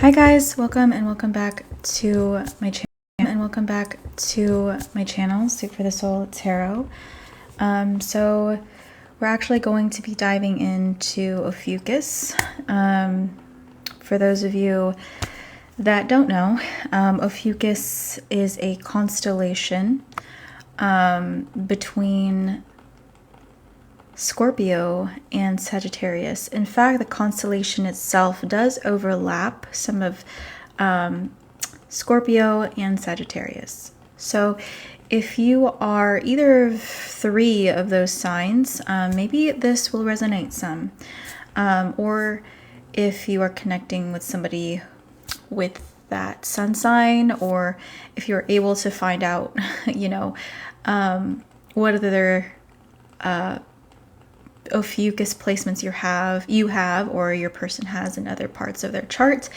Hi guys, welcome back to my channel Soup for the Soul Tarot. So we're actually going to be diving into Ophiuchus. For those of you that don't know, Ophiuchus is a constellation between Scorpio and Sagittarius. In fact, the constellation itself does overlap some of Scorpio and Sagittarius. So if you are either of three of those signs, maybe this will resonate some. Or if you are connecting with somebody with that sun sign, or if you're able to find out, what other Ophiuchus placements you have or your person has in other parts of their chart,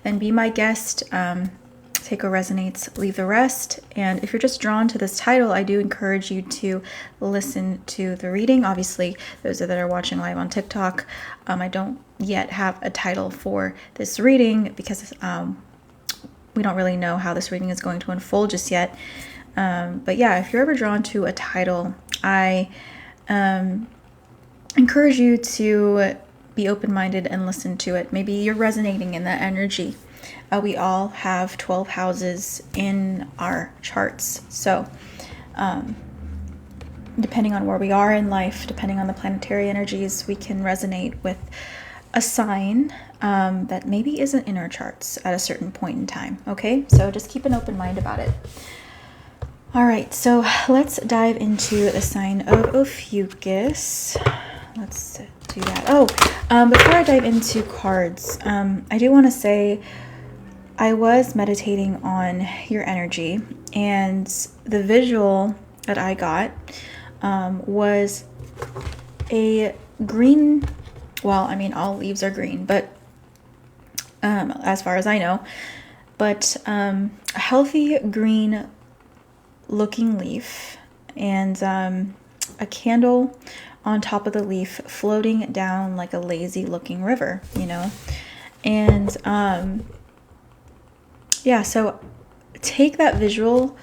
then be my guest. Take what resonates, leave the rest. And if you're just drawn to this title, I do encourage you to listen to the reading. Obviously, those that are watching live on TikTok, I don't yet have a title for this reading because we don't really know how this reading is going to unfold just yet. But yeah, if you're ever drawn to a title, I encourage you to be open-minded and listen to it. Maybe you're resonating in that energy. We all have 12 houses in our charts. So depending on where we are in life, depending on the planetary energies, we can resonate with a sign that maybe isn't in our charts at a certain point in time. Okay, so just keep an open mind about it. All right, so let's dive into the sign of Ophiuchus. Let's do that. Before I dive into cards, I do want to say I was meditating on your energy, and the visual that I got was a green, well, I mean, all leaves are green, but as far as I know, but a healthy green looking leaf, and a candle on top of the leaf floating down like a lazy looking river, and yeah, so take that visual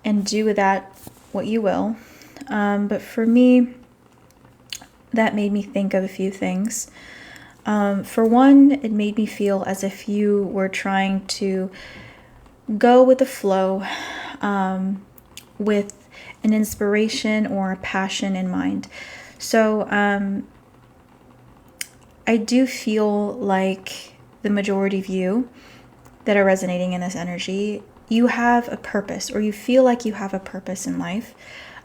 and do with that what you will. But for me, that made me think of a few things. For one, it made me feel as if you were trying to go with the flow with an inspiration or a passion in mind. So I do feel like the majority of you that are resonating in this energy, you have a purpose, or you feel like you have a purpose in life,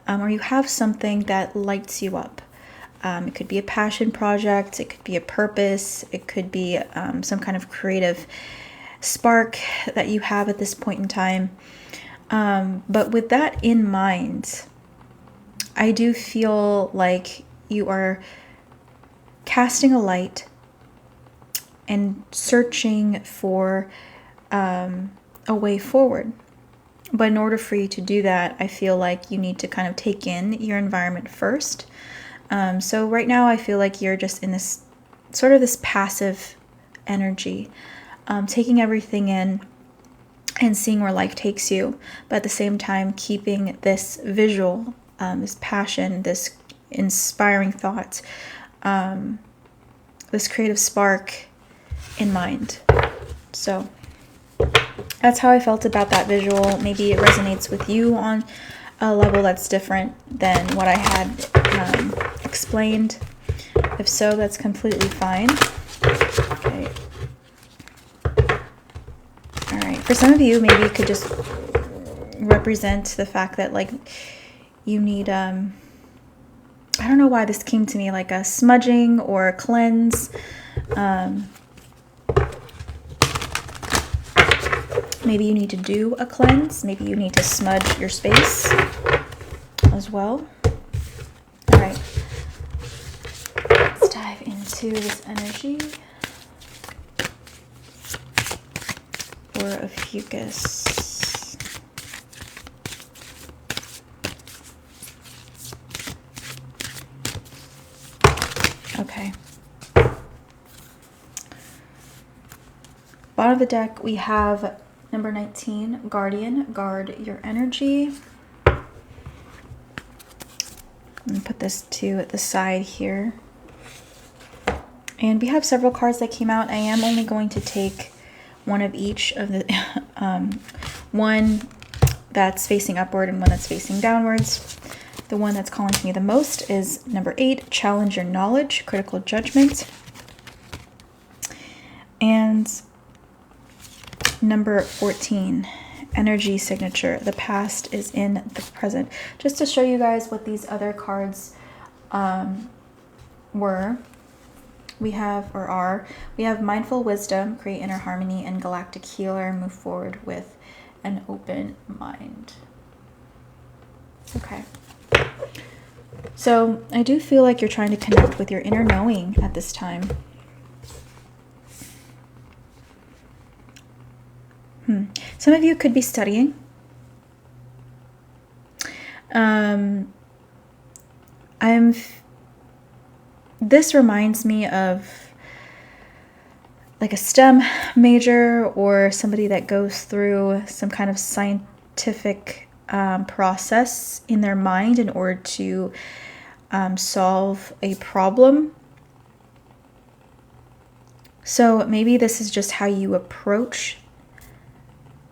or you have something that lights you up. It could be a passion project, it could be a purpose, it could be some kind of creative spark that you have at this point in time. But with that in mind, I do feel like you are casting a light and searching for a way forward. But in order for you to do that, I feel like you need to kind of take in your environment first. So right now I feel like you're just in this sort of this passive energy, taking everything in and seeing where life takes you, but at the same time keeping this visual, this passion, this inspiring thought, this creative spark in mind. So that's how I felt about that visual. Maybe it resonates with you on a level that's different than what I had explained. If so, that's completely fine. Okay. All right. For some of you, maybe it could just represent the fact that, like, you need, I don't know why this came to me, like a smudging or a cleanse. Maybe you need to do a cleanse. Maybe you need to smudge your space as well. All right. Let's dive into this energy for Ophiuchus. Okay. bottom of the deck, we have number 19, Guardian. Guard your energy. I'm going to put this two at the side here. And we have several cards that came out. I am only going to take one of each of the, one that's facing upward and one that's facing downwards. The one that's calling to me the most is number 8, Challenge Your Knowledge, Critical Judgment. And number 14, Energy Signature, the past is in the present. Just to show you guys what these other cards were, we have, or are, we have Mindful Wisdom, Create Inner Harmony, and Galactic Healer, Move Forward with an Open Mind. Okay. So I do feel like you're trying to connect with your inner knowing at this time. Some of you could be studying. This reminds me of like a STEM major or somebody that goes through some kind of scientific process in their mind in order to solve a problem. So maybe this is just how you approach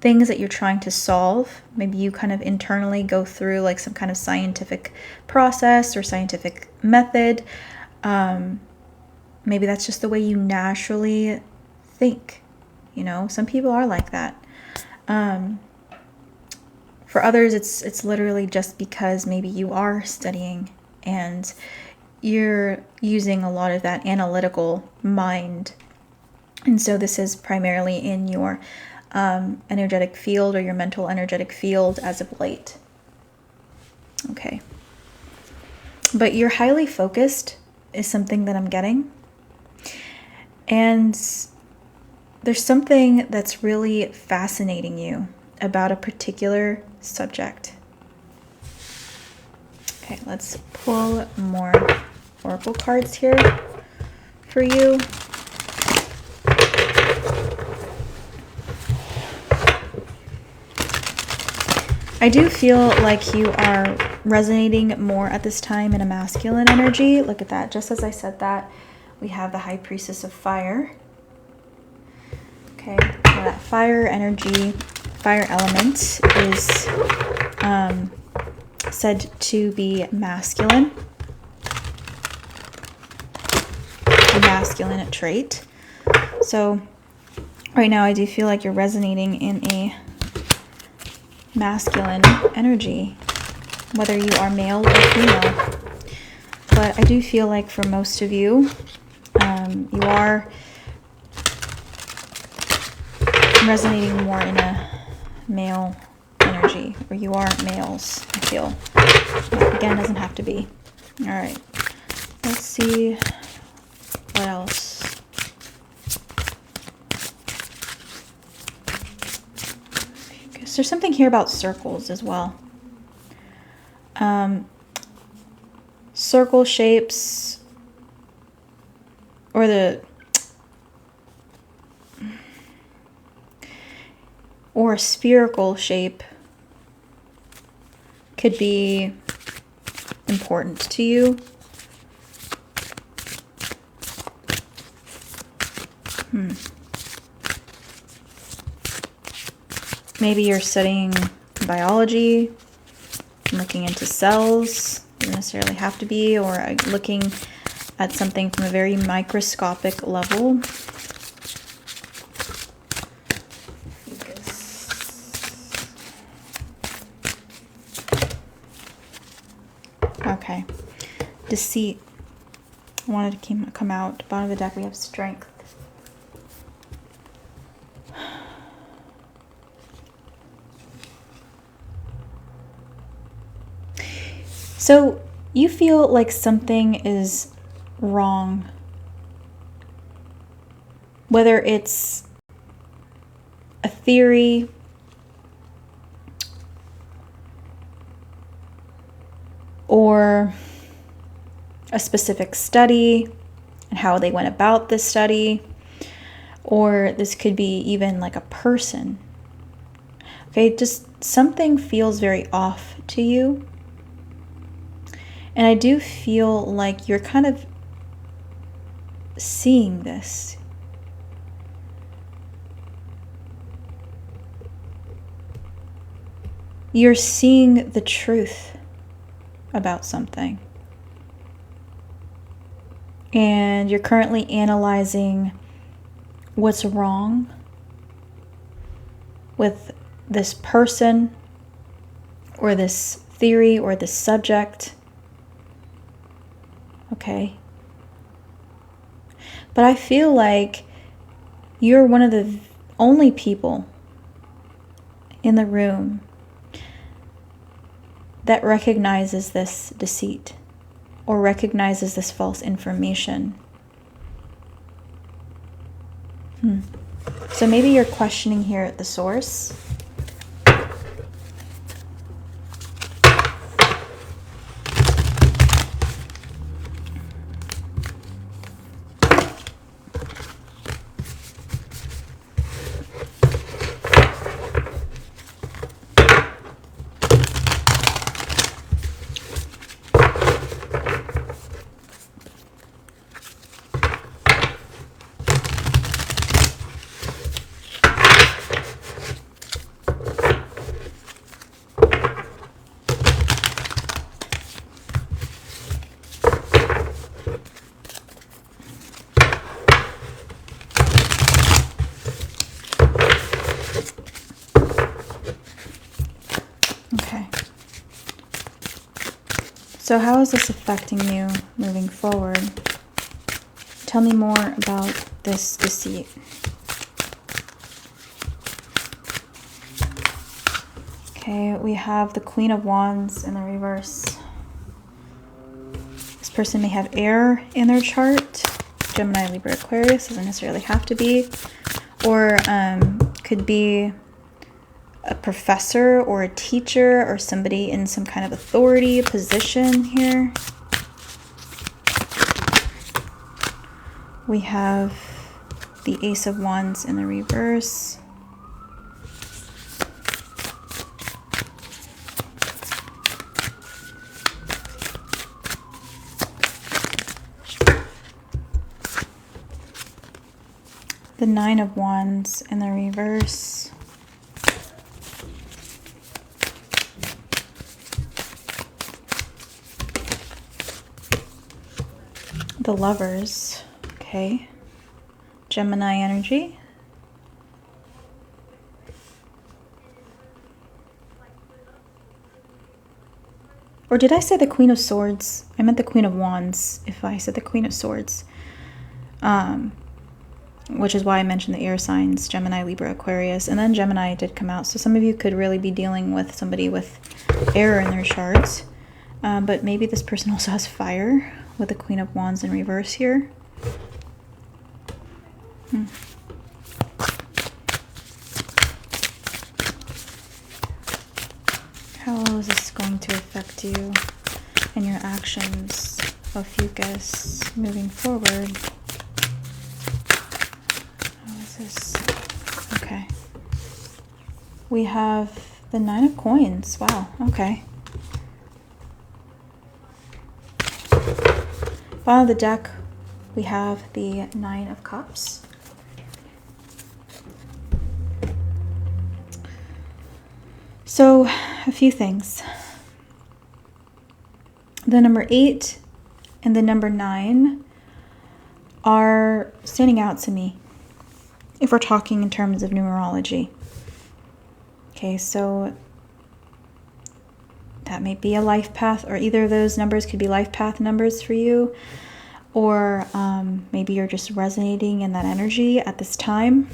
things that you're trying to solve. Maybe you kind of internally go through like some kind of scientific process or scientific method. Maybe that's just the way you naturally think. You know, some people are like that. For others, it's literally just because maybe you are studying and you're using a lot of that analytical mind. And so this is primarily in your energetic field or your mental energetic field as of late. Okay. But you're highly focused is something that I'm getting. And there's something that's really fascinating you about a particular subject. Okay, let's pull more oracle cards here for you. I do feel like you are resonating more at this time in a masculine energy. Look at that. Just as I said that, we have the High Priestess of Fire. Okay, so that fire energy, fire element is said to be masculine. A masculine trait. So right now I do feel like you're resonating in a masculine energy, whether you are male or female. But I do feel like for most of you, you are resonating more in a male energy, or you are males, I feel. But again, doesn't have to be. All right, let's see what else. There's something here about circles as well. Circle shapes, or a spherical shape could be important to you. Maybe you're studying biology, looking into cells. Doesn't necessarily have to be, or looking at something from a very microscopic level. Okay. Deceit. I wanted to come out. Bottom of the deck, we have Strength. So you feel like something is wrong, whether it's a theory, or a specific study and how they went about this study, or this could be even like a person. Okay, just something feels very off to you. And I do feel like you're kind of seeing this. You're seeing the truth about something. And you're currently analyzing what's wrong with this person or this theory or this subject. Okay. But I feel like you're one of the only people in the room that recognizes this deceit or recognizes this false information. So maybe you're questioning here at the source. So how is this affecting you moving forward? Tell me more about this deceit. Okay, we have the Queen of Wands in the reverse. This person may have air in their chart. Gemini, Libra, Aquarius, doesn't necessarily have to be. Or could be a professor or a teacher or somebody in some kind of authority position here. We have the Ace of Wands in the reverse. The Nine of Wands in the reverse. The Lovers, okay. Gemini energy. Or did I say the Queen of Swords? I meant the Queen of Wands if I said the Queen of Swords. Which is why I mentioned the air signs, Gemini, Libra, Aquarius. And then Gemini did come out. So some of you could really be dealing with somebody with air in their charts. But maybe this person also has fire with the Queen of Wands in reverse here. How is this going to affect you and your actions, Ophiuchus, moving forward? How is this? Okay. We have the Nine of Coins. Wow, okay. Bottom of the deck, we have the Nine of Cups. So, a few things. The number 8 and the number 9 are standing out to me if we're talking in terms of numerology. Okay, so that may be a life path, or either of those numbers could be life path numbers for you, or maybe you're just resonating in that energy at this time.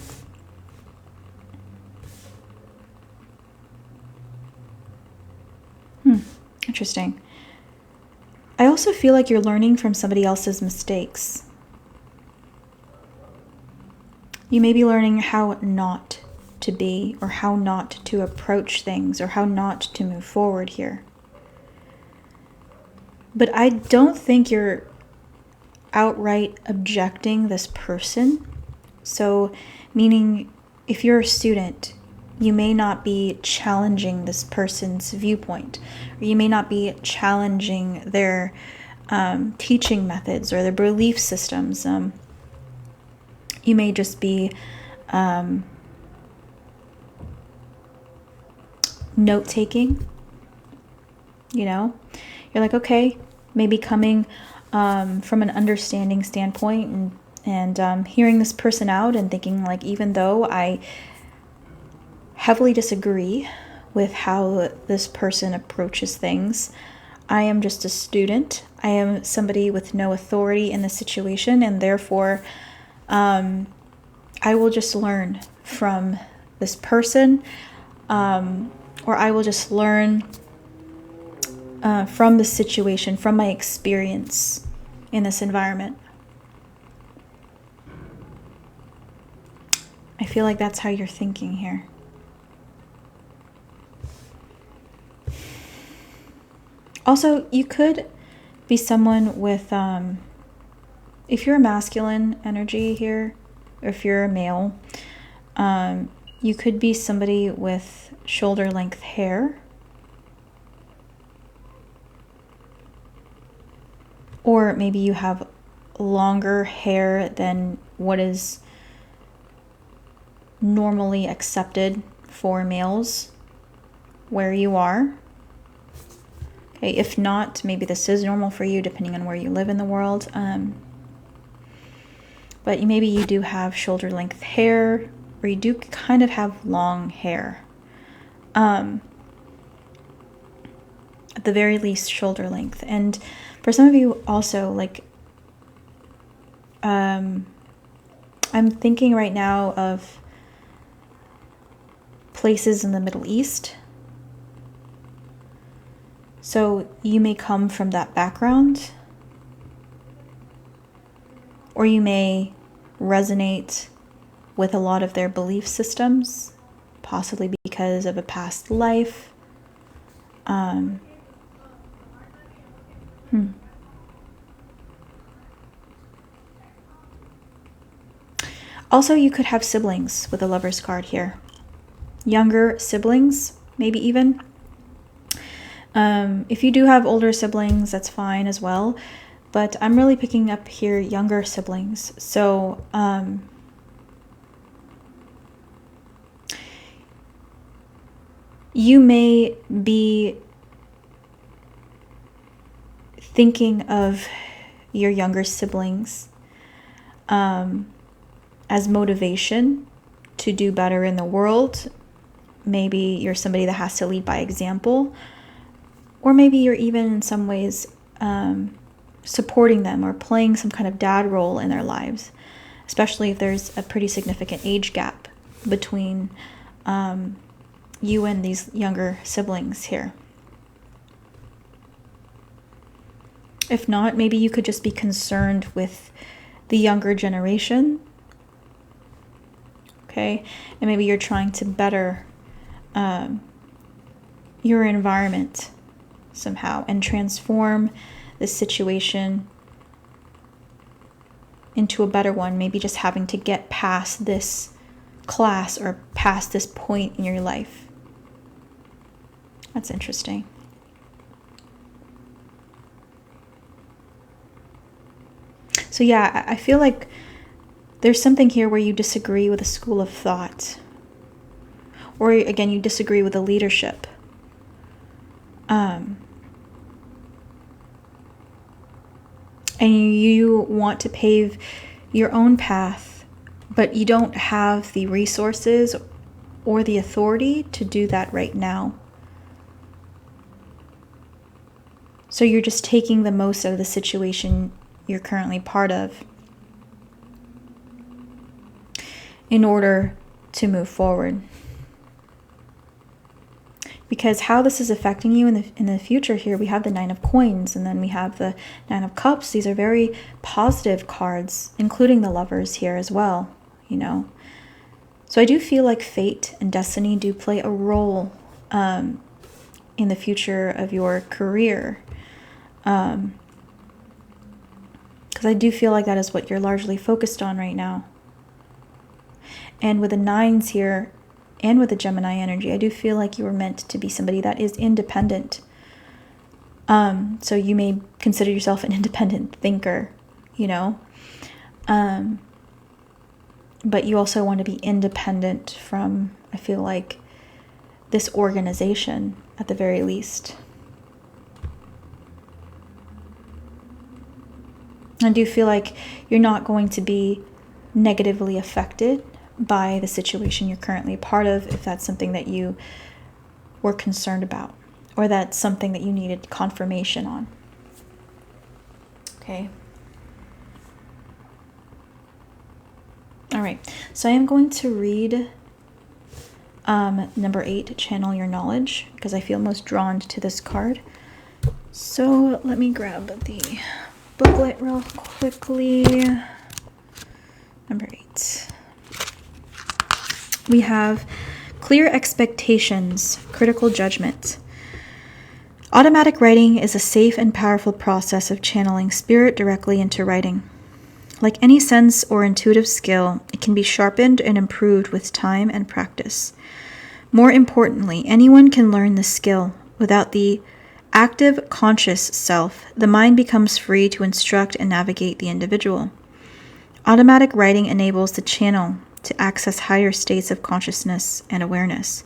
Interesting. I also feel like you're learning from somebody else's mistakes. You may be learning how not to be, or how not to approach things, or how not to move forward here. But I don't think you're outright objecting this person So, meaning if you're a student, you may not be challenging this person's viewpoint, or you may not be challenging their teaching methods or their belief systems. You may just be note-taking, You're like, okay, maybe coming from an understanding standpoint and hearing this person out and thinking, like, even though I heavily disagree with how this person approaches things, I am just a student. I am somebody with no authority in the situation, and therefore I will just learn from this person, or I will just learn from the situation, from my experience in this environment. I feel like that's how you're thinking here. Also, you could be someone with, if you're a masculine energy here, or if you're a male, you could be somebody with shoulder length hair. Or maybe you have longer hair than what is normally accepted for males where you are. Okay, if not, maybe this is normal for you depending on where you live in the world. But maybe you do have shoulder length hair, or you do kind of have long hair. At the very least, shoulder length. And for some of you also, like, I'm thinking right now of places in the Middle East. So you may come from that background, or you may resonate with a lot of their belief systems, possibly because of a past life. Also, you could have siblings with a Lover's card here. Younger siblings, maybe even. If you do have older siblings, that's fine as well. But I'm really picking up here younger siblings. So, you may be thinking of your younger siblings as motivation to do better in the world. Maybe you're somebody that has to lead by example, or maybe you're even in some ways supporting them or playing some kind of dad role in their lives, especially if there's a pretty significant age gap between you and these younger siblings here. If not, maybe you could just be concerned with the younger generation. Okay, and maybe you're trying to better your environment somehow and transform the situation into a better one. Maybe just having to get past this class or past this point in your life. That's interesting. So yeah, I feel like there's something here where you disagree with a school of thought. Or again, you disagree with the leadership. And you want to pave your own path, but you don't have the resources or the authority to do that right now. So you're just taking the most out of the situation you're currently part of in order to move forward. Because how this is affecting you in the future here, we have the 9 of Coins, and then we have the 9 of Cups. These are very positive cards, including the Lovers here as well, So I do feel like fate and destiny do play a role in the future of your career. Because I do feel like that is what you're largely focused on right now. And with the 9s here and with the Gemini energy, I do feel like you were meant to be somebody that is independent. So you may consider yourself an independent thinker, you know, but you also want to be independent from, I feel like, this organization at the very least. I do feel like you're not going to be negatively affected by the situation you're currently a part of, if that's something that you were concerned about, or that's something that you needed confirmation on. Okay. All right. So I am going to read number 8, channel your knowledge, because I feel most drawn to this card. So let me grab the booklet real quickly. Number 8. We have clear expectations, critical judgment. Automatic writing is a safe and powerful process of channeling spirit directly into writing. Like any sense or intuitive skill, it can be sharpened and improved with time and practice. More importantly, anyone can learn this skill. Without the active, conscious self, the mind becomes free to instruct and navigate the individual. Automatic writing enables the channel to access higher states of consciousness and awareness.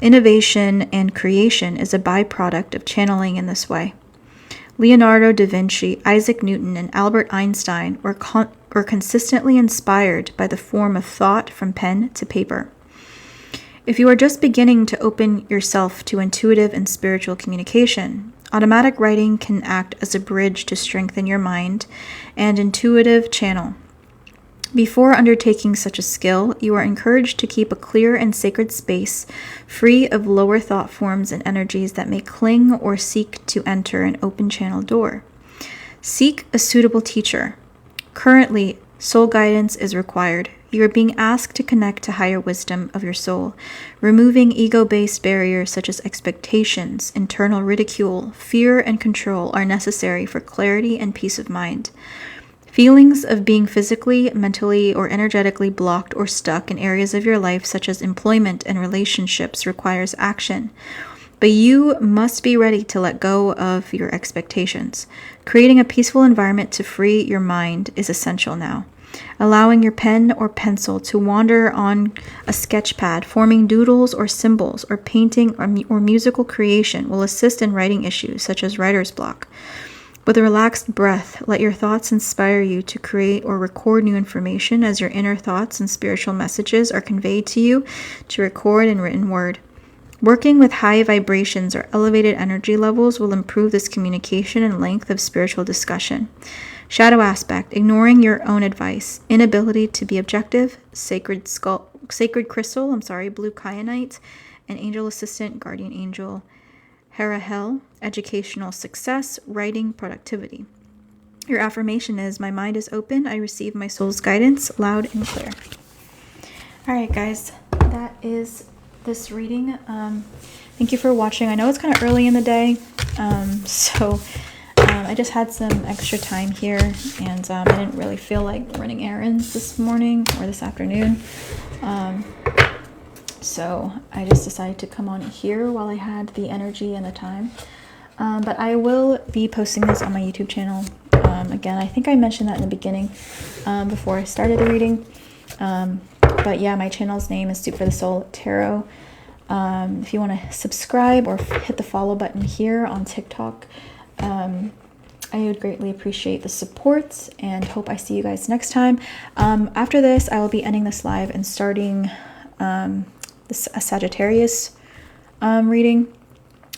Innovation and creation is a byproduct of channeling in this way. Leonardo da Vinci, Isaac Newton, and Albert Einstein were consistently inspired by the form of thought from pen to paper. If you are just beginning to open yourself to intuitive and spiritual communication, automatic writing can act as a bridge to strengthen your mind and intuitive channel. Before undertaking such a skill, you are encouraged to keep a clear and sacred space, free of lower thought forms and energies that may cling or seek to enter an open channel door. Seek a suitable teacher. Currently, soul guidance is required. You are being asked to connect to higher wisdom of your soul. Removing ego-based barriers such as expectations, internal ridicule, fear, and control are necessary for clarity and peace of mind. Feelings of being physically, mentally, or energetically blocked or stuck in areas of your life such as employment and relationships requires action. But you must be ready to let go of your expectations. Creating a peaceful environment to free your mind is essential now. Allowing your pen or pencil to wander on a sketch pad, forming doodles or symbols, or painting or musical creation will assist in writing issues such as writer's block. With a relaxed breath, let your thoughts inspire you to create or record new information as your inner thoughts and spiritual messages are conveyed to you to record in written word. Working with high vibrations or elevated energy levels will improve this communication and length of spiritual discussion. Shadow aspect, ignoring your own advice, inability to be objective, sacred crystal, blue kyanite, an angel assistant, guardian angel, Hera-Hel, educational success, writing, productivity. Your affirmation is, my mind is open, I receive my soul's guidance, loud and clear. All right, guys, that is this reading. Thank you for watching. I know it's kind of early in the day, so I just had some extra time here, and I didn't really feel like running errands this morning or this afternoon. So I just decided to come on here while I had the energy and the time. But I will be posting this on my YouTube channel. Again, I think I mentioned that in the beginning before I started the reading. But yeah, my channel's name is Soup for the Soul Tarot. If you want to subscribe or hit the follow button here on TikTok, I would greatly appreciate the support and hope I see you guys next time. After this, I will be ending this live and starting a Sagittarius reading.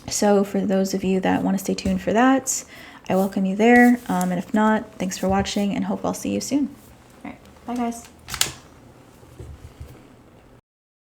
So for those of you that want to stay tuned for that, I welcome you there. And if not, thanks for watching and hope I'll see you soon. All right, bye guys.